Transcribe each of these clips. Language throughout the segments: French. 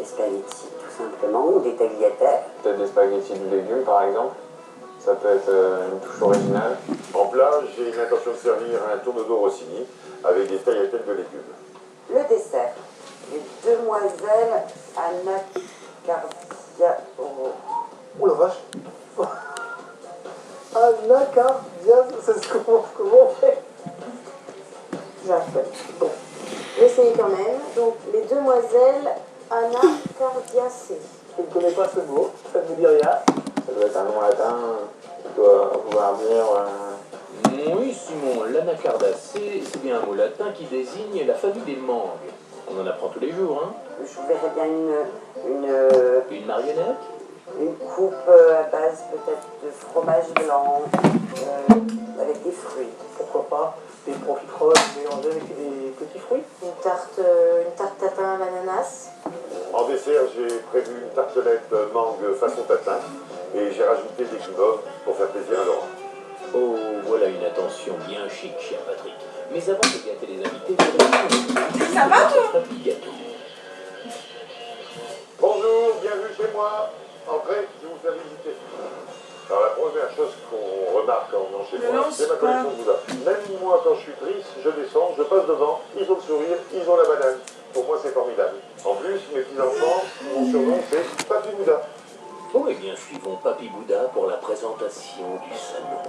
des spaghettis, tout simplement, ou des tagliatelles. Peut-être des spaghettis de légumes, par exemple. Ça peut être une touche originale. En plat, j'ai l'intention de servir un tourne-dos Rossini avec des tagliatelles de légumes. Le dessert, les demoiselles Anacardia. Oh la vache. Anacardia, c'est comment on fait? J'appelle. Bon, essayez quand même. Donc, les demoiselles Anacardiacées. Je ne connais pas ce mot, ça ne me dit rien. Ça doit être un nom latin qui doit vouloir dire... Oui, Simon, l'anacardacée, c'est bien un mot latin qui désigne la famille des mangues. On en apprend tous les jours, hein. Je vous verrais bien Une marionnette? une coupe à base peut-être de fromage blanc avec des fruits. Pourquoi pas des profiteroles mélangés avec des petits fruits? Une tarte tatin à l'ananas. En dessert, j'ai prévu une tartelette mangue façon tatin et j'ai rajouté des guimauves pour faire plaisir à Laurent. Oh, voilà une attention bien chic, cher Patrick. Mais avant de gâter les invités, Ça va, toi? Papy gâteau. Bonjour, bienvenue chez moi. Entrez, je vais vous faire visiter. Alors la première chose qu'on remarque quand on est chez moi, c'est ma collection Bouddha. Même moi, quand je suis triste, je descends, je passe devant, ils ont le sourire, ils ont la banane. Pour moi, c'est formidable. En plus, mes petits-enfants, mon surnom, c'est Papy Bouddha. Bon, eh bien, suivons Papy Bouddha pour la présentation du salon.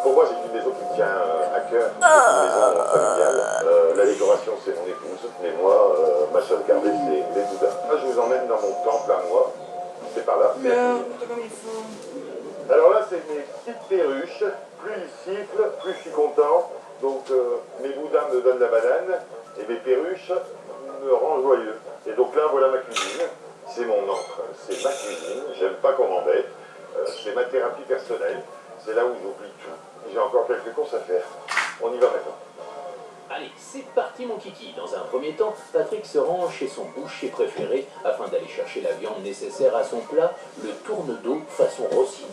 Pour moi, c'est une maison qui me tient à cœur, c'est une maison familiale. La décoration, c'est mon épouse, mais moi, ma seule gardée, c'est les Bouddhas. Là, je vous emmène dans mon temple à moi. C'est par là. Mais comme il faut. Alors là, c'est mes petites perruches. Plus ils sifflent, plus je suis content. Donc, mes Bouddhas me donnent la banane et mes perruches me rendent joyeux. Et donc là, voilà ma cuisine. C'est mon encre, c'est ma cuisine. J'aime pas qu'on m'embête. C'est ma thérapie personnelle. C'est là où j'oublie tout. J'ai encore quelques courses à faire. On y va maintenant. Allez, c'est parti mon kiki. Dans un premier temps, Patrick se rend chez son boucher préféré afin d'aller chercher la viande nécessaire à son plat, le tourne-dos façon Rossini.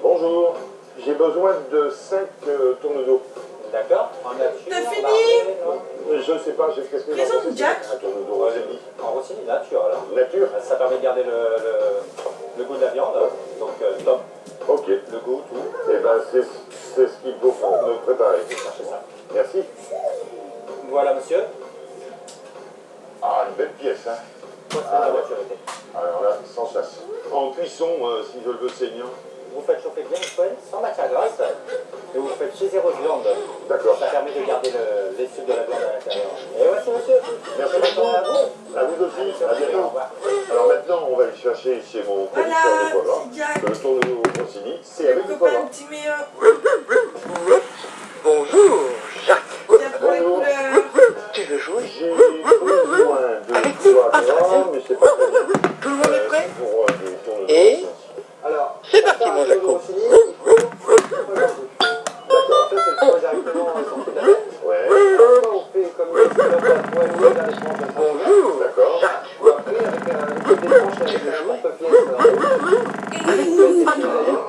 Bonjour, j'ai besoin de 5 tourne-dos. D'accord, en nature. T'as fini? Je sais pas, j'ai qu'est-ce que j'en Présente sais, Jack. un tourne-dos Rossini. En Rossini, nature alors. Nature. Ça permet de garder le goût de la viande, donc top, Ok. le goût, tout. Eh ben, c'est ce qu'il faut pour me préparer. Cherchez ça. Merci. Voilà monsieur, Ah, une belle pièce, hein. voici la maturité. Alors là, sans chasse. En cuisson, si je le veux saignant. Vous faites chauffer bien une poêle sans matière grasse et vous faites chez zéro viande. D'accord. Ça permet de garder les sucres de la viande à l'intérieur. Et voici monsieur. Merci beaucoup. À vous. À vous aussi. À Au bientôt. revoir. Alors maintenant, on va aller chercher chez mon producteur de poivre. Voilà, c'est Jack. Le tourne-dos Rossini, c'est Le avec du copain poivre. petit meilleur. Bonjour, Jacques. Tiens pour les Bonjour. couleurs. Tu veux jouer? J'ai besoin de foie gras, mais c'est pas très bien. Tout le monde est prêt? Pour des tourne-dos Et Rossini. Alors, c'est parti, pour mon faire un Jaco. Rossini, il faut d'accord, ça c'est le foie directement sorti de la tête. Ouais, Parfois on fait comme une petite poêle vers les tranches de fromage. d'accord. Ou après avec des tranches avec un porte-pièce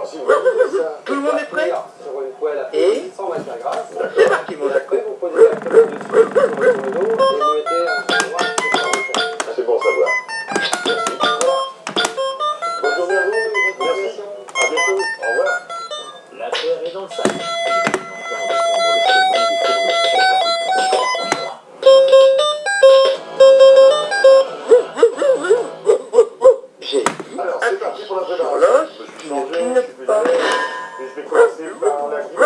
Si vous voulez ça. Tout le monde est prêt? sur une poêle Et sans matière grasse. c'est parti, mon Et Jaco. après vous posez directement dessus sur le dos et vous mettez un peu droit sur le fond. C'est bon à savoir. Merci. Bonne journée à vous. Merci. À bientôt. Au revoir. L'affaire est dans le sac. Il est temps de prendre le chemin du tourne-dos. J'ai Alors, c'est parti pour la préparation. Voilà. Je me suis changé, je suis plus à l'aise. Et je vais commencer par la guimauve.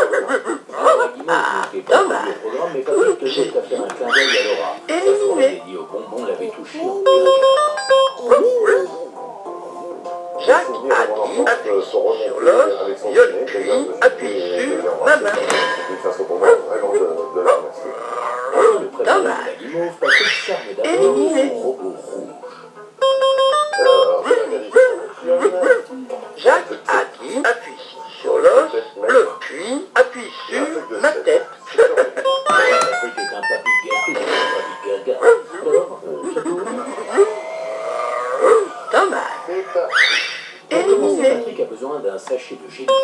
La guimauve n'était pas prévue au programme, mais Patrick tenait à faire un clin d'œil à Laura. Sa forme dédiée au bonbon l'avait touché en plein cœur. Jacques Souvenir de mon enfance appuie sont remontés sur le avec son violet. kiné. Déjà, je me suis Appuie dit, sur je vais ma embrasser. main. C'est une façon pour moi vraiment de la remercier. Avant de préparer la guimauve, Patrick charme d'abord Éliminé. son robot rouge. Je vais regarder si ça fonctionne. Jacques appuie sur le bleu. Puis appuie Il y a un truc de sur ma sel. tête. C'est surveillé. Patrick est un papy gâteau, un papy gaga. Alors, qui tourne. Dommage. C'est parti. Pour commencer, Éliminé. Patrick a besoin d'un sachet de gélifiant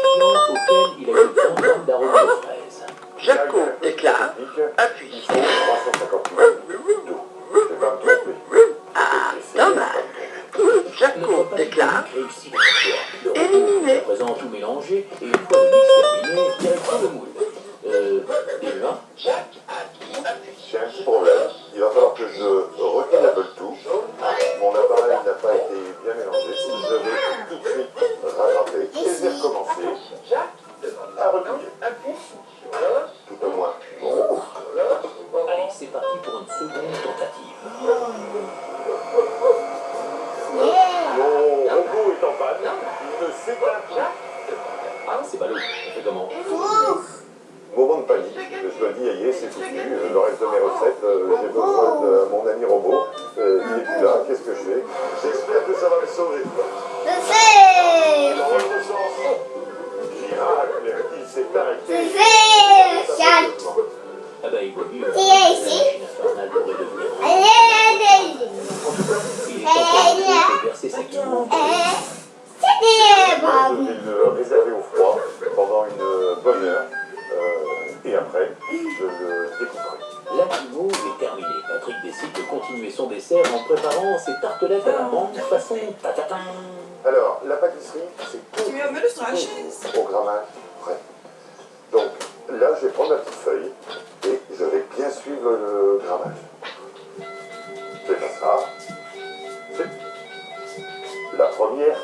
auquel il ajoute 20 grammes d'arôme de fraise. Jaco déclare. Appuie. Il faut 350 ml d'eau. Je vais pas me tromper. réussi de cette fois. Le robot est à présent tout mélangé et une fois le mix terminé, direction le moule. Déjà, J'ai un petit problème. Il va falloir que je recalibre le tout. Mon appareil n'a pas été bien mélangé. Je vais tout de suite rattraper et je vais recommencer à replier. Tout au moins. Bon. allez, c'est parti pour une seconde tentative. Mon robot est en panne. Il ne s'éteint pas. Ah, c'est ballot. On fait comment? Moment de panique. Je dois dire, ça y est, c'est foutu. Le reste de mes recettes, j'ai besoin de mon ami robot. Il est plus là. Qu'est-ce que je fais? J'espère que ça va me sauver. Dans l'autre sens. Miracle, il s'est arrêté. Ah bah, il vaut mieux. La machine infernale pourrait devenir. En tout cas, il est temps de verser sa guimauve. Je vais le réserver au froid pendant une bonne heure. Et après, je le découperai. La guimauve est terminée. Patrick décide de continuer son dessert en préparant ses tartelettes à la menthe façon tatatin. Alors, la pâtisserie, c'est tout Tu mets un peu sur la chaise. au grammage près. Donc, là, je vais prendre la petite feuille et je vais bien suivre le grammage. C'est comme ça. C'est la première.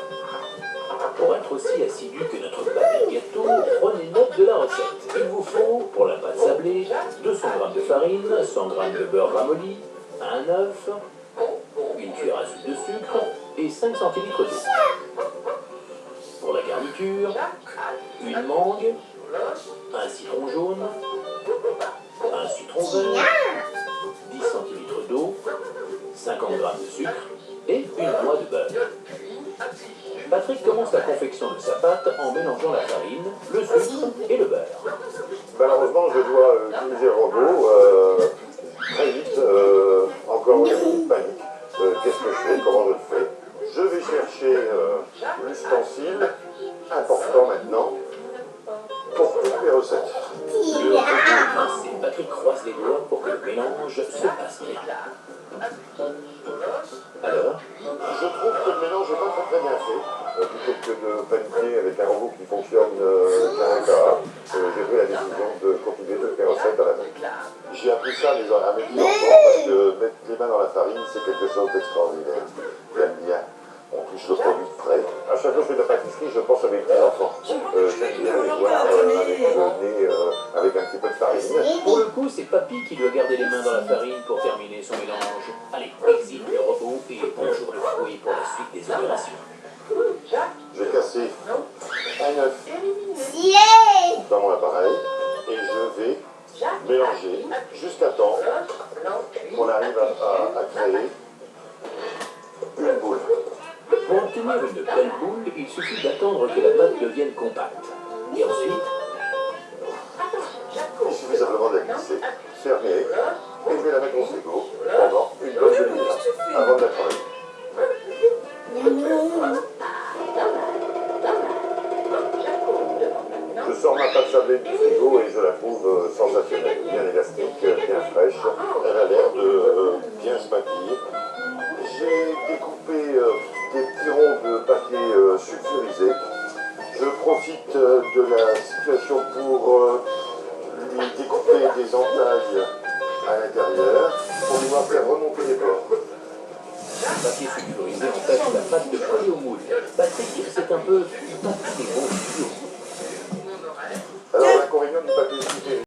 Pour être aussi assidu que notre papy gâteau, prenez note de la recette. Il vous faut, pour la pâte sablée, 200 g de farine, 100 g de beurre ramolli, un œuf, une cuillère à soupe de sucre et 5 cl d'eau. Pour la garniture, une mangue, un citron jaune, un citron vert, 10 cl d'eau, 50 g de sucre et une noix de beurre. Patrick commence la confection de sa pâte en mélangeant la farine, le sucre et le beurre. Malheureusement, je dois utiliser le robot très vite. Encore une panique. Qu'est-ce que je fais? Comment je le fais? Je vais chercher l'ustensile important maintenant pour toutes les recettes. Le robot est lancé. Patrick croise les doigts pour que le mélange se passe bien. Alors, Je trouve que le mélange n'est pas très bien fait. Plutôt que de paniquer avec un robot qui fonctionne qu'un cas, j'ai pris la décision de continuer toutes mes recettes à la main. J'ai appris ça à mes petits enfants parce que mettre les mains dans la farine, c'est quelque chose d'extraordinaire. J'aime bien. On touche le produit frais. À chaque fois que je fais de la pâtisserie, je pense à mes petits enfants. J'aime bien les voir avec le nez avec un petit peu de farine. pour le coup, c'est Papy qui doit garder les mains dans la farine pour terminer son mélange. Allez, exit le robot et bonjour le fouet pour la suite des opérations. J'ai cassé un œuf dans mon appareil et je vais mélanger jusqu'à temps qu'on arrive à créer une boule. Pour obtenir une belle boule, il suffit d'attendre que la pâte devienne compacte. Et ensuite, Il suffit simplement de la glisser, fermer, et je vais la mettre au frigo pendant une bonne demi-heure avant de la travailler. Je sors ma pâte sablée du frigo et je la trouve sensationnelle, bien élastique, bien fraîche. Elle a l'air de bien se maquiller. J'ai découpé des petits ronds de papier sulfurisé. Je profite de la situation pour lui découper des entailles à l'intérieur pour pouvoir faire remonter les bords. le papier sulfurisé empêche la pâte de coller au moule. Patrick, c'est un peu pas